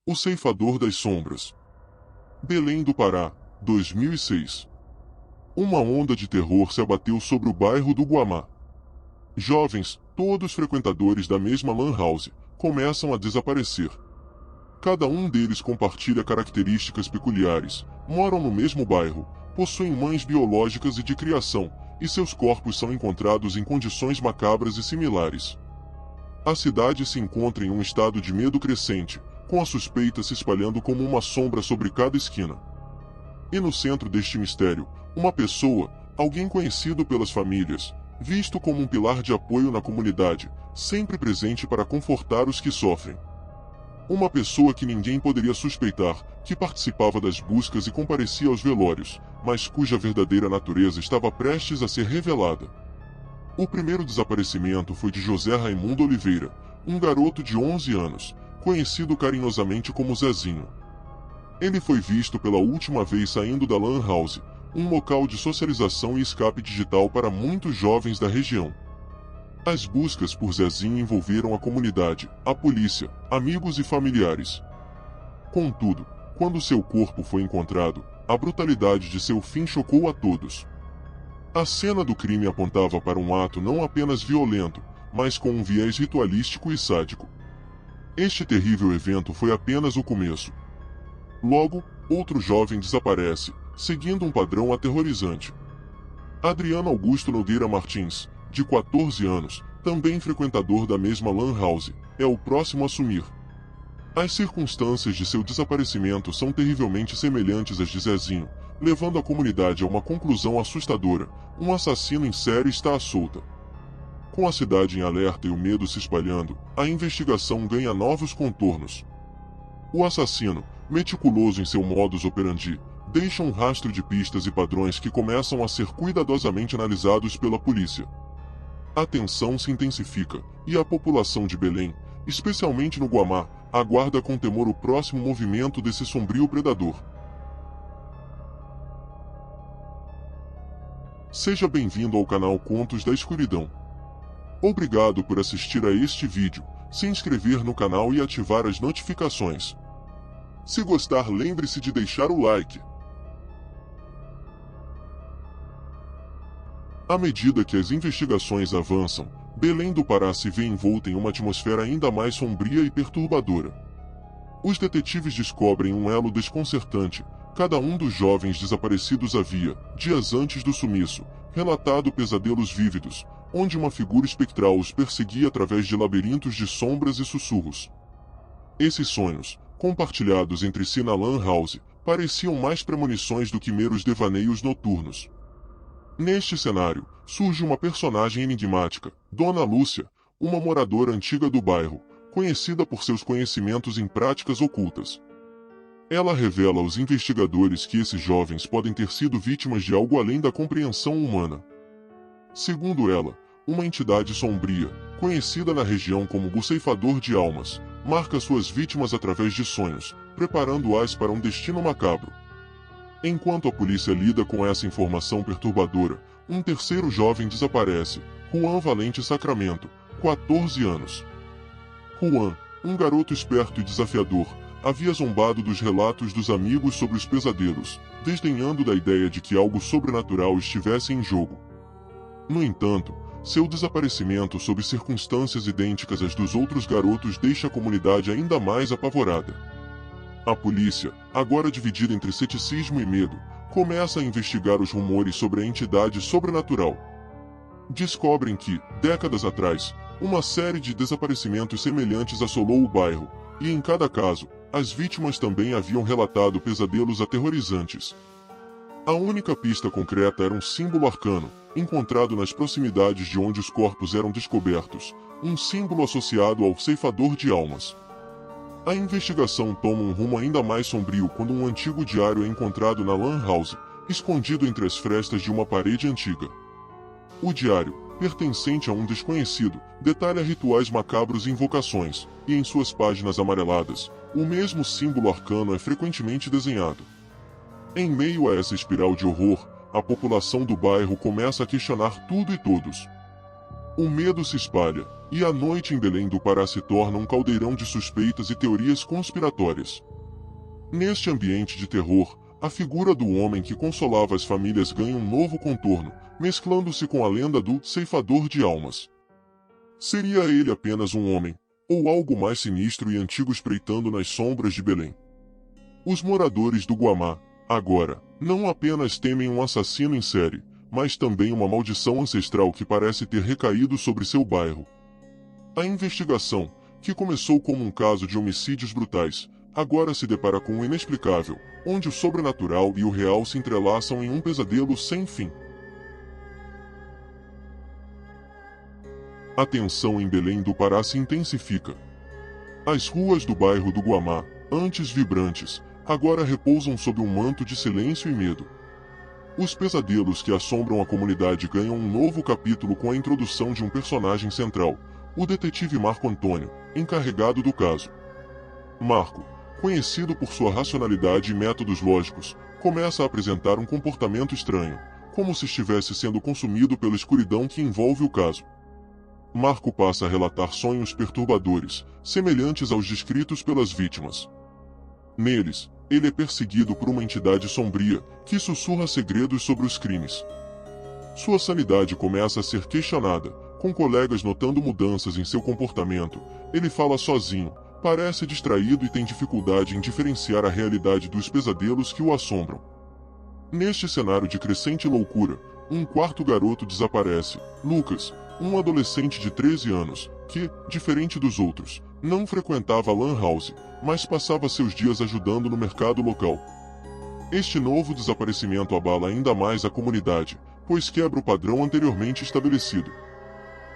O Ceifador das Sombras. Belém do Pará, 2006. Uma onda de terror se abateu sobre o bairro do Guamá. Jovens, todos frequentadores da mesma lan house, começam a desaparecer. Cada um deles compartilha características peculiares, moram no mesmo bairro, possuem mães biológicas e de criação, e seus corpos são encontrados em condições macabras e similares. A cidade se encontra em um estado de medo crescente, com a suspeita se espalhando como uma sombra sobre cada esquina. E no centro deste mistério, uma pessoa, alguém conhecido pelas famílias, visto como um pilar de apoio na comunidade, sempre presente para confortar os que sofrem. Uma pessoa que ninguém poderia suspeitar, que participava das buscas e comparecia aos velórios, mas cuja verdadeira natureza estava prestes a ser revelada. O primeiro desaparecimento foi de José Raimundo Oliveira, um garoto de 11 anos, conhecido carinhosamente como Zezinho. Ele foi visto pela última vez saindo da Lan House, um local de socialização e escape digital para muitos jovens da região. As buscas por Zezinho envolveram a comunidade, a polícia, amigos e familiares. Contudo, quando seu corpo foi encontrado, a brutalidade de seu fim chocou a todos. A cena do crime apontava para um ato não apenas violento, mas com um viés ritualístico e sádico. Este terrível evento foi apenas o começo. Logo, outro jovem desaparece, seguindo um padrão aterrorizante. Adriano Augusto Nogueira Martins, de 14 anos, também frequentador da mesma lan house, é o próximo a sumir. As circunstâncias de seu desaparecimento são terrivelmente semelhantes às de Zezinho, levando a comunidade a uma conclusão assustadora: um assassino em série está à solta. Com a cidade em alerta e o medo se espalhando, a investigação ganha novos contornos. O assassino, meticuloso em seu modus operandi, deixa um rastro de pistas e padrões que começam a ser cuidadosamente analisados pela polícia. A tensão se intensifica, e a população de Belém, especialmente no Guamá, aguarda com temor o próximo movimento desse sombrio predador. Seja bem-vindo ao canal Contos da Escuridão. Obrigado por assistir a este vídeo, se inscrever no canal e ativar as notificações. Se gostar, lembre-se de deixar o like. À medida que as investigações avançam, Belém do Pará se vê envolta em uma atmosfera ainda mais sombria e perturbadora. Os detetives descobrem um elo desconcertante: cada um dos jovens desaparecidos havia, dias antes do sumiço, relatado pesadelos vívidos, onde uma figura espectral os perseguia através de labirintos de sombras e sussurros. Esses sonhos, compartilhados entre si na lan house, pareciam mais premonições do que meros devaneios noturnos. Neste cenário, surge uma personagem enigmática, Dona Lúcia, uma moradora antiga do bairro, conhecida por seus conhecimentos em práticas ocultas. Ela revela aos investigadores que esses jovens podem ter sido vítimas de algo além da compreensão humana. Segundo ela, uma entidade sombria, conhecida na região como o Ceifador de Almas, marca suas vítimas através de sonhos, preparando-as para um destino macabro. Enquanto a polícia lida com essa informação perturbadora, um terceiro jovem desaparece: Juan Valente Sacramento, 14 anos. Juan, um garoto esperto e desafiador, havia zombado dos relatos dos amigos sobre os pesadelos, desdenhando da ideia de que algo sobrenatural estivesse em jogo. No entanto, seu desaparecimento sob circunstâncias idênticas às dos outros garotos deixa a comunidade ainda mais apavorada. A polícia, agora dividida entre ceticismo e medo, começa a investigar os rumores sobre a entidade sobrenatural. Descobrem que, décadas atrás, uma série de desaparecimentos semelhantes assolou o bairro, e em cada caso, as vítimas também haviam relatado pesadelos aterrorizantes. A única pista concreta era um símbolo arcano, encontrado nas proximidades de onde os corpos eram descobertos, um símbolo associado ao Ceifador de Almas. A investigação toma um rumo ainda mais sombrio quando um antigo diário é encontrado na lan house, escondido entre as frestas de uma parede antiga. O diário, pertencente a um desconhecido, detalha rituais macabros e invocações, e em suas páginas amareladas, o mesmo símbolo arcano é frequentemente desenhado. Em meio a essa espiral de horror, a população do bairro começa a questionar tudo e todos. O medo se espalha, e a noite em Belém do Pará se torna um caldeirão de suspeitas e teorias conspiratórias. Neste ambiente de terror, a figura do homem que consolava as famílias ganha um novo contorno, mesclando-se com a lenda do ceifador de almas. Seria ele apenas um homem, ou algo mais sinistro e antigo espreitando nas sombras de Belém? Os moradores do Guamá, agora, não apenas temem um assassino em série, mas também uma maldição ancestral que parece ter recaído sobre seu bairro. A investigação, que começou como um caso de homicídios brutais, agora se depara com o inexplicável, onde o sobrenatural e o real se entrelaçam em um pesadelo sem fim. A tensão em Belém do Pará se intensifica. As ruas do bairro do Guamá, antes vibrantes, agora repousam sob um manto de silêncio e medo. Os pesadelos que assombram a comunidade ganham um novo capítulo com a introdução de um personagem central, o detetive Marco Antônio, encarregado do caso. Marco, conhecido por sua racionalidade e métodos lógicos, começa a apresentar um comportamento estranho, como se estivesse sendo consumido pela escuridão que envolve o caso. Marco passa a relatar sonhos perturbadores, semelhantes aos descritos pelas vítimas. Neles, ele é perseguido por uma entidade sombria, que sussurra segredos sobre os crimes. Sua sanidade começa a ser questionada, com colegas notando mudanças em seu comportamento. Ele fala sozinho, parece distraído e tem dificuldade em diferenciar a realidade dos pesadelos que o assombram. Neste cenário de crescente loucura, um quarto garoto desaparece, Lucas, um adolescente de 13 anos, que, diferente dos outros, não frequentava a lan house, mas passava seus dias ajudando no mercado local. Este novo desaparecimento abala ainda mais a comunidade, pois quebra o padrão anteriormente estabelecido.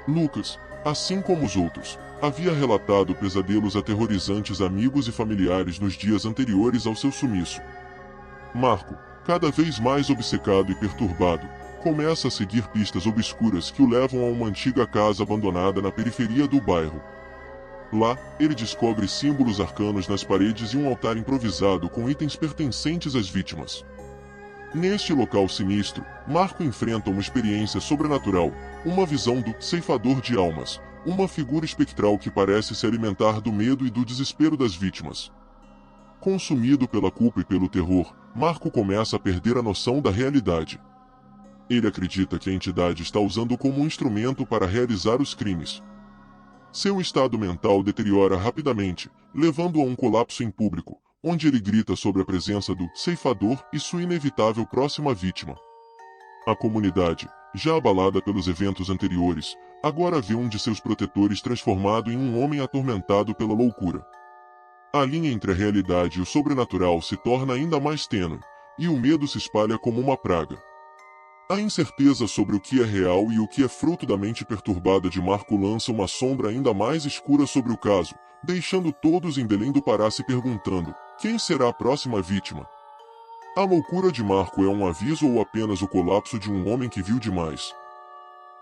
Lucas, assim como os outros, havia relatado pesadelos aterrorizantes a amigos e familiares nos dias anteriores ao seu sumiço. Marco, cada vez mais obcecado e perturbado, começa a seguir pistas obscuras que o levam a uma antiga casa abandonada na periferia do bairro. Lá, ele descobre símbolos arcanos nas paredes e um altar improvisado com itens pertencentes às vítimas. Neste local sinistro, Marco enfrenta uma experiência sobrenatural, uma visão do ceifador de almas, uma figura espectral que parece se alimentar do medo e do desespero das vítimas. Consumido pela culpa e pelo terror, Marco começa a perder a noção da realidade. Ele acredita que a entidade está usando como um instrumento para realizar os crimes. Seu estado mental deteriora rapidamente, levando a um colapso em público, onde ele grita sobre a presença do ceifador e sua inevitável próxima vítima. A comunidade, já abalada pelos eventos anteriores, agora vê um de seus protetores transformado em um homem atormentado pela loucura. A linha entre a realidade e o sobrenatural se torna ainda mais tênue, e o medo se espalha como uma praga. A incerteza sobre o que é real e o que é fruto da mente perturbada de Marco lança uma sombra ainda mais escura sobre o caso, deixando todos em Belém do Pará se perguntando: quem será a próxima vítima? A loucura de Marco é um aviso ou apenas o colapso de um homem que viu demais?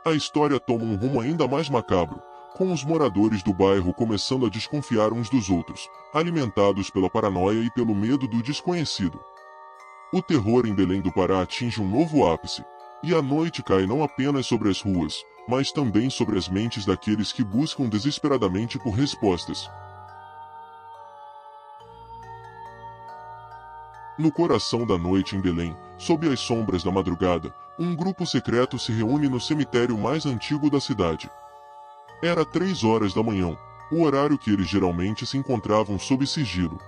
A história toma um rumo ainda mais macabro, com os moradores do bairro começando a desconfiar uns dos outros, alimentados pela paranoia e pelo medo do desconhecido. O terror em Belém do Pará atinge um novo ápice, e a noite cai não apenas sobre as ruas, mas também sobre as mentes daqueles que buscam desesperadamente por respostas. No coração da noite em Belém, sob as sombras da madrugada, um grupo secreto se reúne no cemitério mais antigo da cidade. Era 3 horas da manhã, o horário que eles geralmente se encontravam sob sigilo.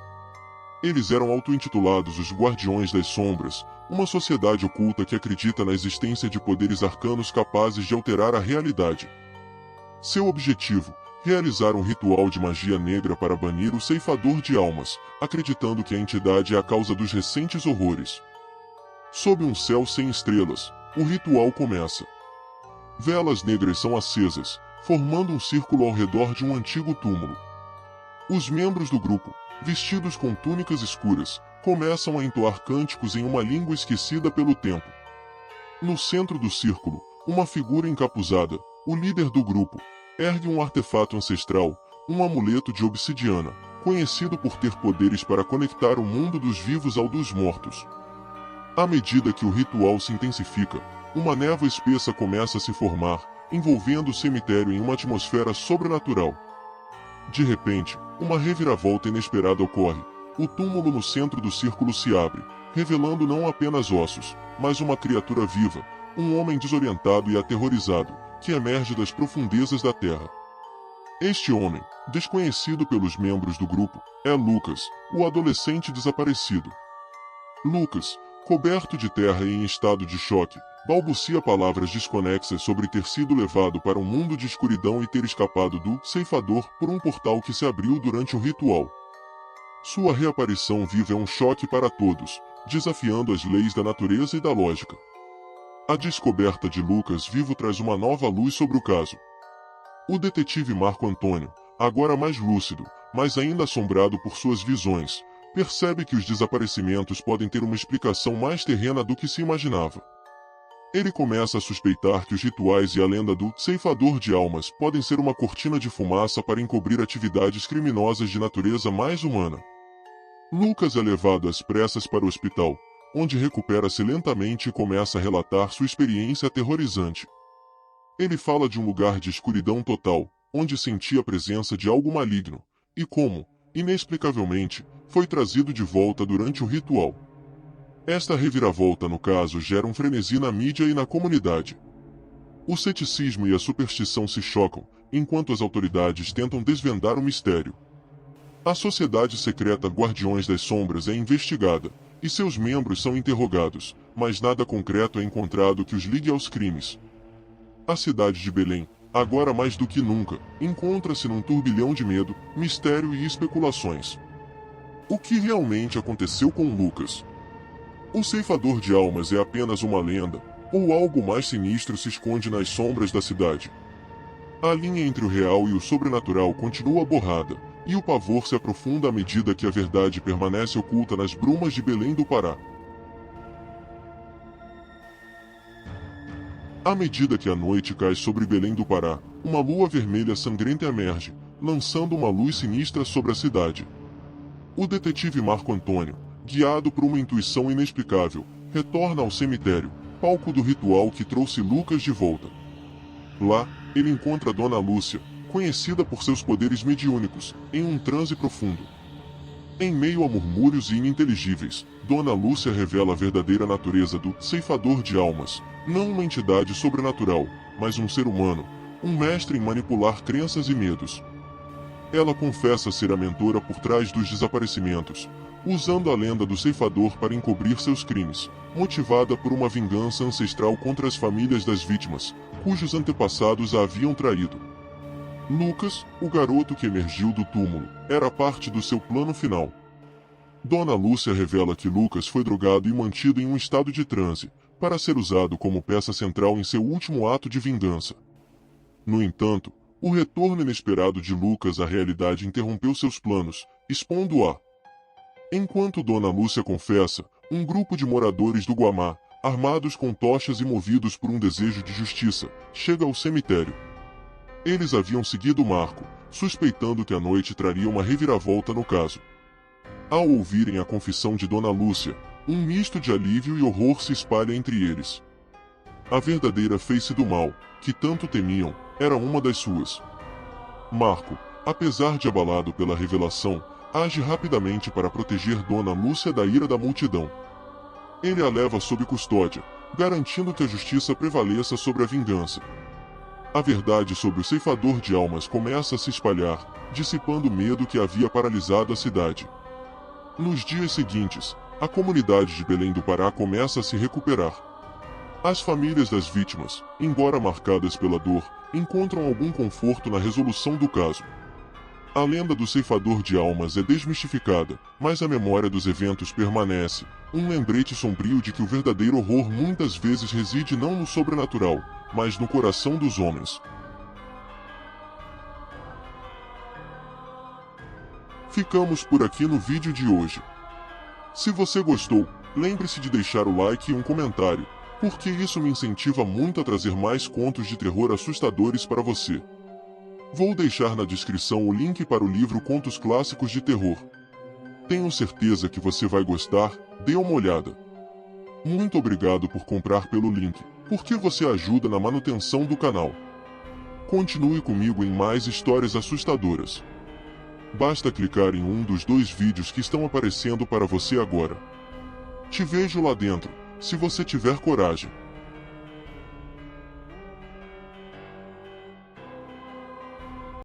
Eles eram auto-intitulados os Guardiões das Sombras, uma sociedade oculta que acredita na existência de poderes arcanos capazes de alterar a realidade. Seu objetivo: realizar um ritual de magia negra para banir o ceifador de almas, acreditando que a entidade é a causa dos recentes horrores. Sob um céu sem estrelas, o ritual começa. Velas negras são acesas, formando um círculo ao redor de um antigo túmulo. Os membros do grupo, vestidos com túnicas escuras, começam a entoar cânticos em uma língua esquecida pelo tempo. No centro do círculo, uma figura encapuzada, o líder do grupo, ergue um artefato ancestral, um amuleto de obsidiana, conhecido por ter poderes para conectar o mundo dos vivos ao dos mortos. À medida que o ritual se intensifica, uma névoa espessa começa a se formar, envolvendo o cemitério em uma atmosfera sobrenatural. De repente, uma reviravolta inesperada ocorre. O túmulo no centro do círculo se abre, revelando não apenas ossos, mas uma criatura viva, um homem desorientado e aterrorizado, que emerge das profundezas da terra. Este homem, desconhecido pelos membros do grupo, é Lucas, o adolescente desaparecido. Lucas, coberto de terra e em estado de choque, balbucia palavras desconexas sobre ter sido levado para um mundo de escuridão e ter escapado do ceifador por um portal que se abriu durante o ritual. Sua reaparição viva é um choque para todos, desafiando as leis da natureza e da lógica. A descoberta de Lucas vivo traz uma nova luz sobre o caso. O detetive Marco Antônio, agora mais lúcido, mas ainda assombrado por suas visões, percebe que os desaparecimentos podem ter uma explicação mais terrena do que se imaginava. Ele começa a suspeitar que os rituais e a lenda do ceifador de almas podem ser uma cortina de fumaça para encobrir atividades criminosas de natureza mais humana. Lucas é levado às pressas para o hospital, onde recupera-se lentamente e começa a relatar sua experiência aterrorizante. Ele fala de um lugar de escuridão total, onde sentia a presença de algo maligno, e como, inexplicavelmente, foi trazido de volta durante o ritual. Esta reviravolta no caso gera um frenesi na mídia e na comunidade. O ceticismo e a superstição se chocam, enquanto as autoridades tentam desvendar o mistério. A sociedade secreta Guardiões das Sombras é investigada, e seus membros são interrogados, mas nada concreto é encontrado que os ligue aos crimes. A cidade de Belém, agora mais do que nunca, encontra-se num turbilhão de medo, mistério e especulações. O que realmente aconteceu com Lucas? O ceifador de almas é apenas uma lenda, ou algo mais sinistro se esconde nas sombras da cidade? A linha entre o real e o sobrenatural continua borrada, e o pavor se aprofunda à medida que a verdade permanece oculta nas brumas de Belém do Pará. À medida que a noite cai sobre Belém do Pará, uma lua vermelha sangrenta emerge, lançando uma luz sinistra sobre a cidade. O detetive Marco Antônio, guiado por uma intuição inexplicável, retorna ao cemitério, palco do ritual que trouxe Lucas de volta. Lá, ele encontra Dona Lúcia, conhecida por seus poderes mediúnicos, em um transe profundo. Em meio a murmúrios ininteligíveis, Dona Lúcia revela a verdadeira natureza do ceifador de almas, não uma entidade sobrenatural, mas um ser humano, um mestre em manipular crenças e medos. Ela confessa ser a mentora por trás dos desaparecimentos, usando a lenda do ceifador para encobrir seus crimes, motivada por uma vingança ancestral contra as famílias das vítimas, cujos antepassados a haviam traído. Lucas, o garoto que emergiu do túmulo, era parte do seu plano final. Dona Lúcia revela que Lucas foi drogado e mantido em um estado de transe, para ser usado como peça central em seu último ato de vingança. No entanto, o retorno inesperado de Lucas à realidade interrompeu seus planos, expondo-a. Enquanto Dona Lúcia confessa, um grupo de moradores do Guamá, armados com tochas e movidos por um desejo de justiça, chega ao cemitério. Eles haviam seguido Marco, suspeitando que a noite traria uma reviravolta no caso. Ao ouvirem a confissão de Dona Lúcia, um misto de alívio e horror se espalha entre eles. A verdadeira face do mal, que tanto temiam, era uma das suas. Marco, apesar de abalado pela revelação, age rapidamente para proteger Dona Lúcia da ira da multidão. Ele a leva sob custódia, garantindo que a justiça prevaleça sobre a vingança. A verdade sobre o ceifador de almas começa a se espalhar, dissipando o medo que havia paralisado a cidade. Nos dias seguintes, a comunidade de Belém do Pará começa a se recuperar. As famílias das vítimas, embora marcadas pela dor, encontram algum conforto na resolução do caso. A lenda do ceifador de almas é desmistificada, mas a memória dos eventos permanece, um lembrete sombrio de que o verdadeiro horror muitas vezes reside não no sobrenatural, mas no coração dos homens. Ficamos por aqui no vídeo de hoje. Se você gostou, lembre-se de deixar o like e um comentário, porque isso me incentiva muito a trazer mais contos de terror assustadores para você. Vou deixar na descrição o link para o livro Contos Clássicos de Terror. Tenho certeza que você vai gostar, dê uma olhada. Muito obrigado por comprar pelo link, porque você ajuda na manutenção do canal. Continue comigo em mais histórias assustadoras. Basta clicar em um dos 2 vídeos que estão aparecendo para você agora. Te vejo lá dentro, se você tiver coragem.